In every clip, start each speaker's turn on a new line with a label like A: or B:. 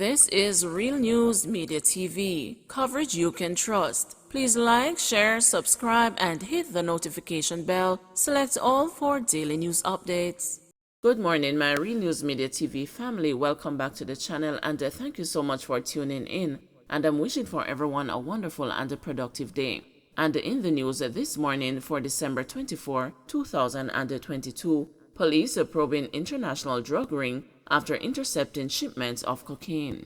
A: This is Real News Media TV, coverage you can trust. Please like, share, subscribe, and hit the notification bell. Select all for daily news updates. Good morning, my Real News Media TV family. Welcome back to the channel, and thank you so much for tuning in. And I'm wishing for everyone a wonderful and a productive day. And in the news this morning for December 24, 2022, police are probing international drug ring after intercepting shipments of cocaine.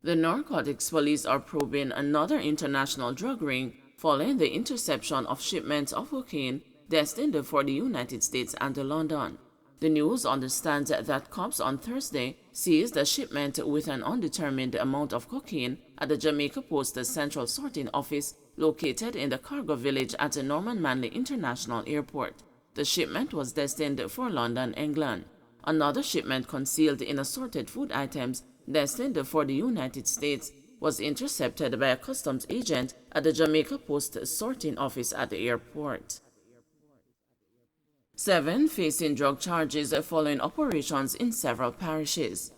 A: The narcotics police are probing another international drug ring following the interception of shipments of cocaine destined for the United States and London. The news understands that cops on Thursday seized a shipment with an undetermined amount of cocaine at the Jamaica Post Central Sorting Office located in the cargo village at the Norman Manley International Airport. The shipment was destined for London, England. Another shipment concealed in assorted food items destined for the United States was intercepted by a customs agent at the Jamaica Post Sorting Office at the airport. 7 facing drug charges following operations in several parishes.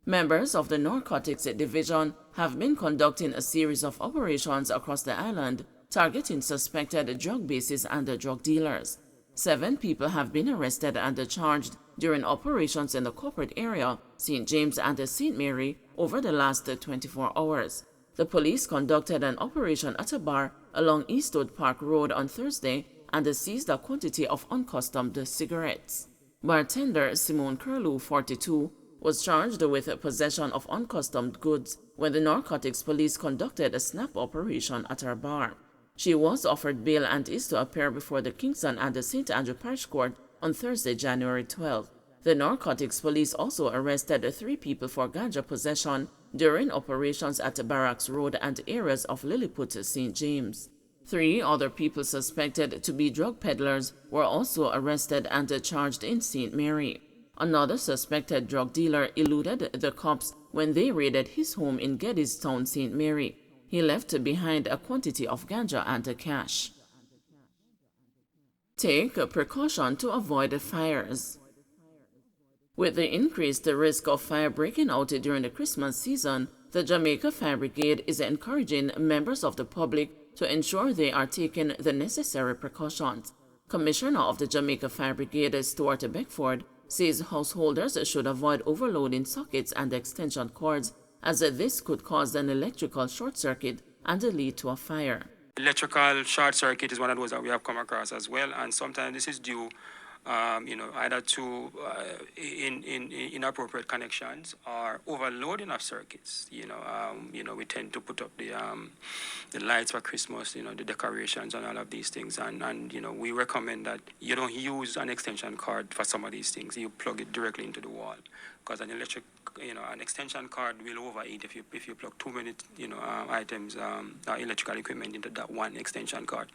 A: Members of the Narcotics Division have been conducting a series of operations across the island targeting suspected drug bases and drug dealers. 7 people have been arrested and charged during operations in the corporate area, St. James and St. Mary, over the last 24 hours. The police conducted an operation at a bar along Eastwood Park Road on Thursday and seized a quantity of uncustomed cigarettes. Bartender Simone Curlew, 42, was charged with possession of uncustomed goods when the narcotics police conducted a snap operation at her bar. She was offered bail and is to appear before the Kingston and the St. Andrew Parish Court on Thursday, January 12. The narcotics police also arrested 3 people for ganja possession during operations at Barracks Road and areas of Lilliput, St. James. 3 other people suspected to be drug peddlers were also arrested and charged in St. Mary. Another suspected drug dealer eluded the cops when they raided his home in Geddestown, St. Mary. He left behind a quantity of ganja and cash. Take precaution to avoid fires. With the increased risk of fire breaking out during the Christmas season, the Jamaica Fire Brigade is encouraging members of the public to ensure they are taking the necessary precautions. Commissioner of the Jamaica Fire Brigade, Stuart Beckford, says householders should avoid overloading sockets and extension cords, as this could cause an electrical short circuit and lead to a fire.
B: Electrical short circuit is one of those that we have come across as well, and sometimes this is due either to inappropriate connections or overloading of circuits. We tend to put up the lights for Christmas, the decorations and all of these things, and we recommend that you don't use an extension cord for some of these things. You plug it directly into the wall, because an extension cord will overheat if you plug too many items electrical equipment into that one extension cord.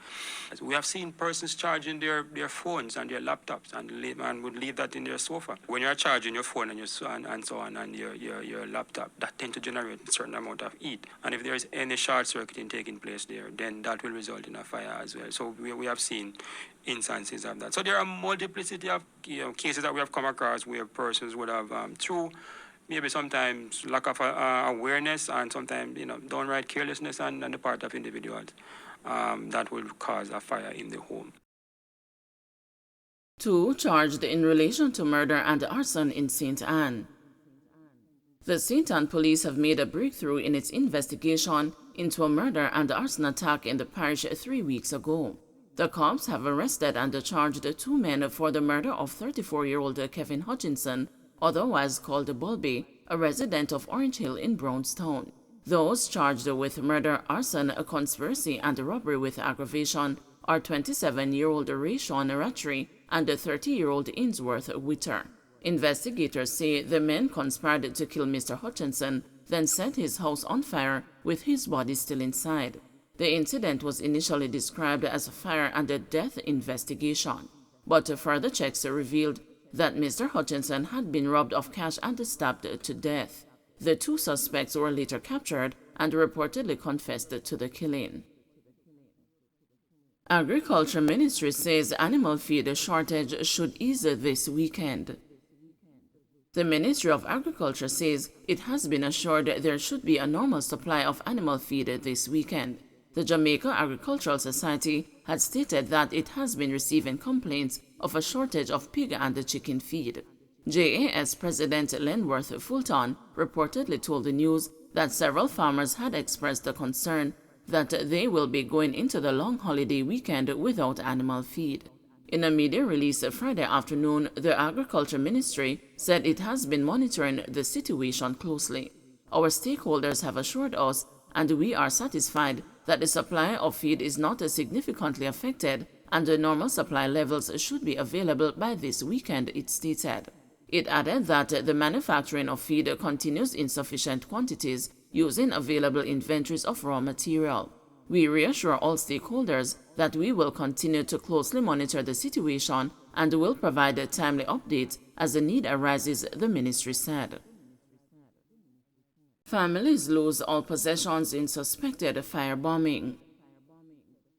B: As we have seen persons charging their phones and their laptops and would leave that in their sofa. When you're charging your phone and your laptop, that tend to generate a certain amount of heat, and if there is any short circuiting taking place there, then that will result in a fire as well. So we have seen instances of that. So there are multiplicity of cases that we have come across where persons would have through maybe sometimes lack of awareness and sometimes downright carelessness on the part of individuals that will cause a fire in the home.
A: 2 charged in relation to murder and arson in St. Anne. The St. Anne police have made a breakthrough in its investigation into a murder and arson attack in the parish 3 weeks ago. The cops have arrested and charged 2 men for the murder of 34-year-old Kevin Hutchinson, otherwise called Bulby, a resident of Orange Hill in Brownstown. Those charged with murder, arson, conspiracy, and robbery with aggravation are 27-year-old Rayshon Rattray and 30-year-old Ainsworth Witter. Investigators say the men conspired to kill Mr. Hutchinson, then set his house on fire with his body still inside. The incident was initially described as a fire and a death investigation, but further checks revealed that Mr. Hutchinson had been robbed of cash and stabbed to death. The 2 suspects were later captured and reportedly confessed to the killing. Agriculture Ministry says animal feed shortage should ease this weekend. The Ministry of Agriculture says it has been assured there should be a normal supply of animal feed this weekend. The Jamaica Agricultural Society had stated that it has been receiving complaints of a shortage of pig and chicken feed. JAS President Lenworth Fulton reportedly told the news that several farmers had expressed a concern that they will be going into the long holiday weekend without animal feed. In a media release Friday afternoon, the Agriculture Ministry said it has been monitoring the situation closely. Our stakeholders have assured us, and we are satisfied, that the supply of feed is not significantly affected and the normal supply levels should be available by this weekend, it stated. It added that the manufacturing of feed continues in sufficient quantities using available inventories of raw material. We reassure all stakeholders that we will continue to closely monitor the situation and will provide a timely update as the need arises, the ministry said. Families lose all possessions in suspected firebombing.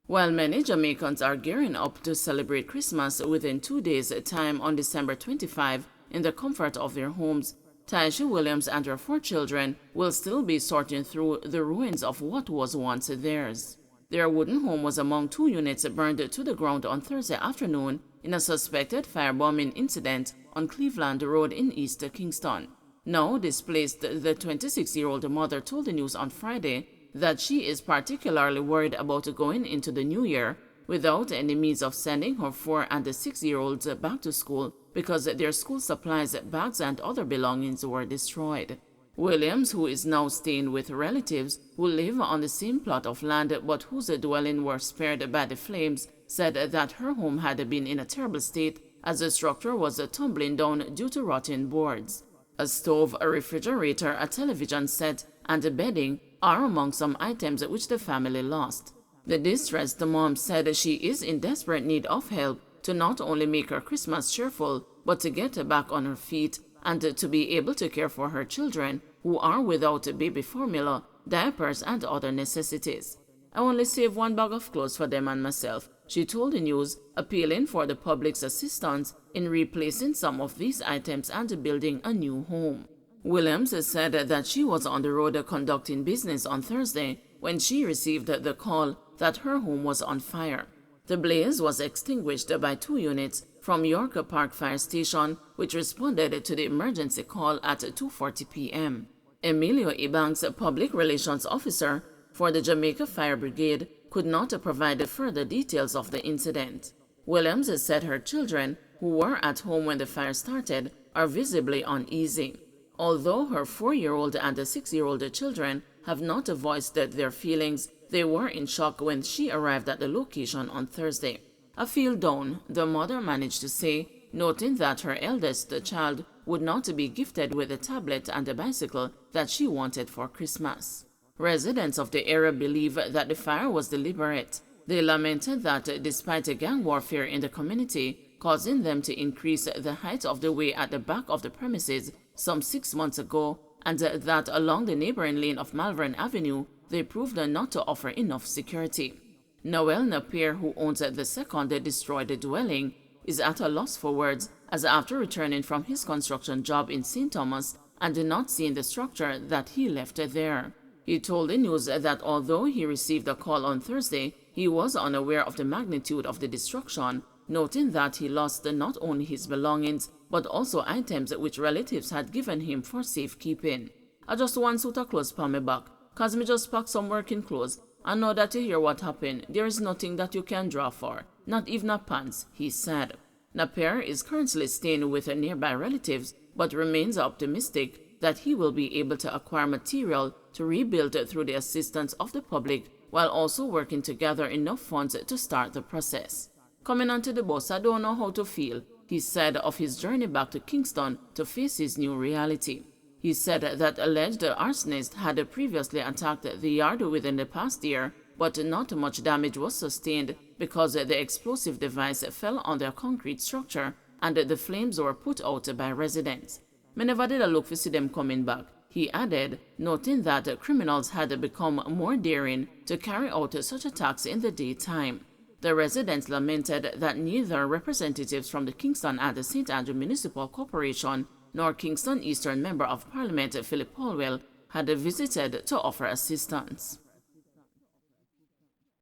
A: While many Jamaicans are gearing up to celebrate Christmas within 2 days' time on December 25 in the comfort of their homes, Taisha Williams and her 4 children will still be sorting through the ruins of what was once theirs. Their wooden home was among 2 units burned to the ground on Thursday afternoon in a suspected firebombing incident on Cleveland Road in East Kingston. Now displaced, the 26-year-old mother told the news on Friday that she is particularly worried about going into the new year without any means of sending her 4 and 6-year-olds back to school because their school supplies, bags, and other belongings were destroyed. Williams, who is now staying with relatives who live on the same plot of land but whose dwelling were spared by the flames, said that her home had been in a terrible state as the structure was tumbling down due to rotten boards. A stove, a refrigerator, a television set, and bedding are among some items which the family lost. The distressed mom said she is in desperate need of help to not only make her Christmas cheerful, but to get back on her feet and to be able to care for her children who are without baby formula, diapers, and other necessities. I only save 1 bag of clothes for them and myself, she told the news, appealing for the public's assistance in replacing some of these items and building a new home. Williams said that she was on the road conducting business on Thursday when she received the call that her home was on fire. The blaze was extinguished by 2 units from York Park Fire Station, which responded to the emergency call at 2:40 p.m. Emilio Ebanks, public relations officer for the Jamaica Fire Brigade, could not provide further details of the incident. Williams said her children, who were at home when the fire started, are visibly uneasy. Although her 4-year-old and 6-year-old children have not voiced their feelings, they were in shock when she arrived at the location on Thursday. "I feel down," the mother managed to say, noting that her eldest child would not be gifted with a tablet and a bicycle that she wanted for Christmas. Residents of the area believe that the fire was deliberate. They lamented that despite gang warfare in the community causing them to increase the height of the way at the back of the premises some 6 months ago, and that along the neighboring lane of Malvern Avenue, they proved not to offer enough security. Noel Napier, who owns the second destroyed dwelling, is at a loss for words, as after returning from his construction job in St. Thomas and not seeing the structure that he left there. He told the news that although he received a call on Thursday, he was unaware of the magnitude of the destruction, noting that he lost not only his belongings, but also items which relatives had given him for safekeeping. "I just one suit of clothes for me back, cause me just pack some working clothes. I know that you hear what happened. There is nothing that you can draw for, not even a pants," he said. Napier is currently staying with nearby relatives, but remains optimistic that he will be able to acquire material to rebuild through the assistance of the public, while also working to gather enough funds to start the process. "Coming onto the bus, I don't know how to feel," he said of his journey back to Kingston to face his new reality. He said that alleged arsonist had previously attacked the yard within the past year, but not much damage was sustained because the explosive device fell on their concrete structure and the flames were put out by residents. "Me never did a look to see them coming back," he added, noting that criminals had become more daring to carry out such attacks in the daytime. The residents lamented that neither representatives from the Kingston and the St. Andrew Municipal Corporation North Kingston Eastern Member of Parliament Philip Polwell had visited to offer assistance.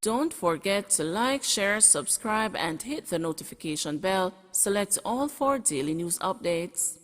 A: Don't forget to like, share, subscribe, and hit the notification bell. Select all for daily news updates.